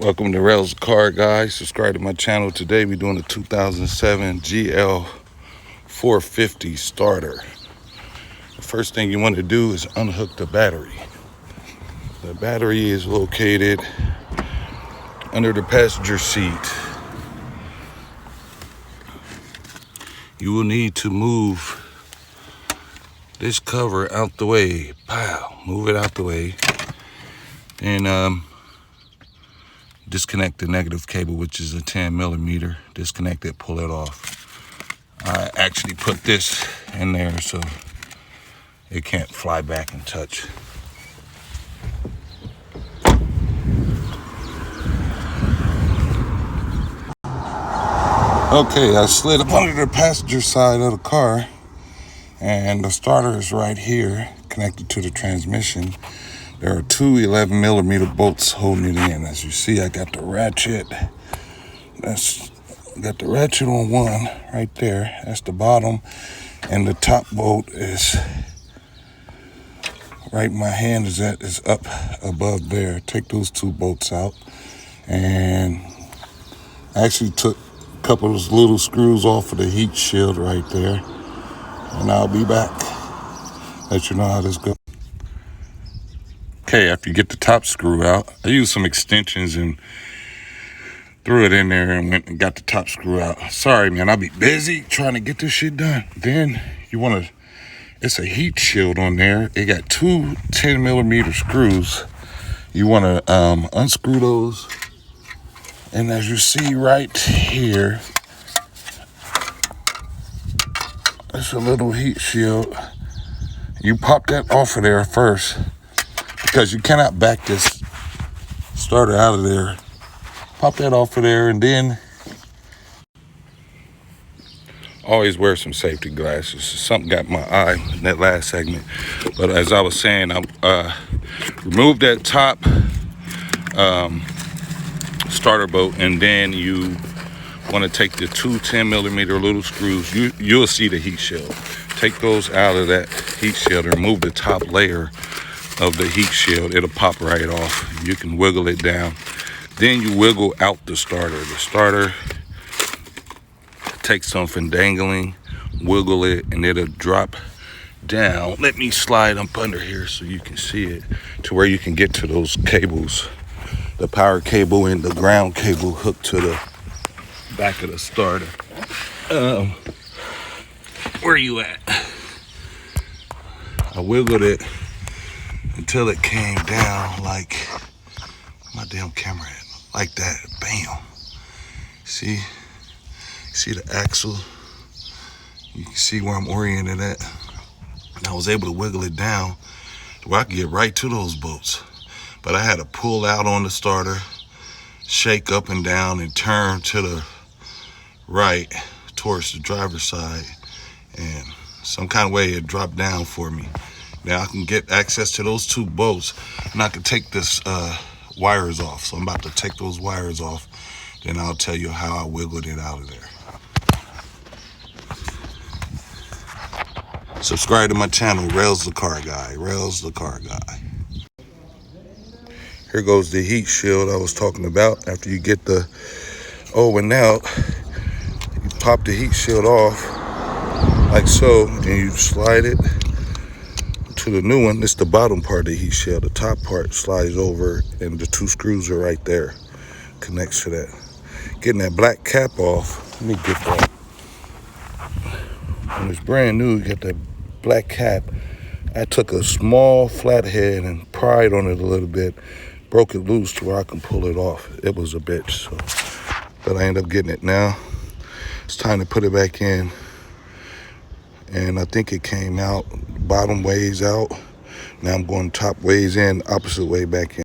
Welcome to Rails Car Guys. Subscribe to my channel. Today we're doing a 2007 GL450 starter. The first thing you want to do is unhook the battery. The battery is located under the passenger seat. You will need to move this cover out the way. Pow! Move it out the way. And disconnect the negative cable, which is a 10mm. Disconnect it, pull it off. I actually put this in there so it can't fly back and touch. Okay, I slid up under the passenger side of the car, and the starter is right here, connected to the transmission. There are two 11mm bolts holding it in. As you see, I got the ratchet. Got the ratchet on one right there. That's the bottom, and the top bolt is right. My hand is up above there. Take those two bolts out, and I actually took a couple of those little screws off of the heat shield right there, and I'll be back. Let you know how this goes. Okay, after you get the top screw out, I used some extensions and threw it in there and went and got the top screw out. Sorry, man, I'll be busy trying to get this shit done. Then you want to, it's a heat shield on there. It got two 10mm screws. You want to unscrew those. And as you see right here, it's a little heat shield. You pop that off of there first, because you cannot back this starter out of there. Pop that off of there, and then always wear some safety glasses. Something got my eye in that last segment. But as I was saying, I removed that top starter bolt, and then you want to take the two 10mm little screws. You'll see the heat shield. Take those out of that heat shield and remove the top layer of the heat shield. It'll pop right off. You can wiggle it down. Then you wiggle out the starter. The starter, take some fendangling, wiggle it, and it'll drop down. Let me slide up under here so you can see it, to where you can get to those cables, the power cable and the ground cable hooked to the back of the starter. Where you at? I wiggled it until it came down like my damn camera head, like that. Bam. See the axle? You can see where I'm oriented at. And I was able to wiggle it down to where I could get right to those bolts. But I had to pull out on the starter, shake up and down, and turn to the right towards the driver's side, and some kind of way it dropped down for me. Now I can get access to those two bolts, and I can take this wires off. So I'm about to take those wires off, then I'll tell you how I wiggled it out of there. Subscribe to my channel, Rails the Car Guy. Rails the Car Guy. Here goes the heat shield I was talking about. After you get the and now you pop the heat shield off like so, and you slide it to the new one. It's the bottom part of the heat shield. The top part slides over, and the two screws are right there. Connects to that. Getting that black cap off. Let me get that. When it's brand new, you get that black cap. I took a small flathead and pried on it a little bit. Broke it loose to where I can pull it off. It was a bitch, so. But I ended up getting it now. It's time to put it back in. And I think it came out, bottom ways out. Now I'm going top ways in, opposite way back in.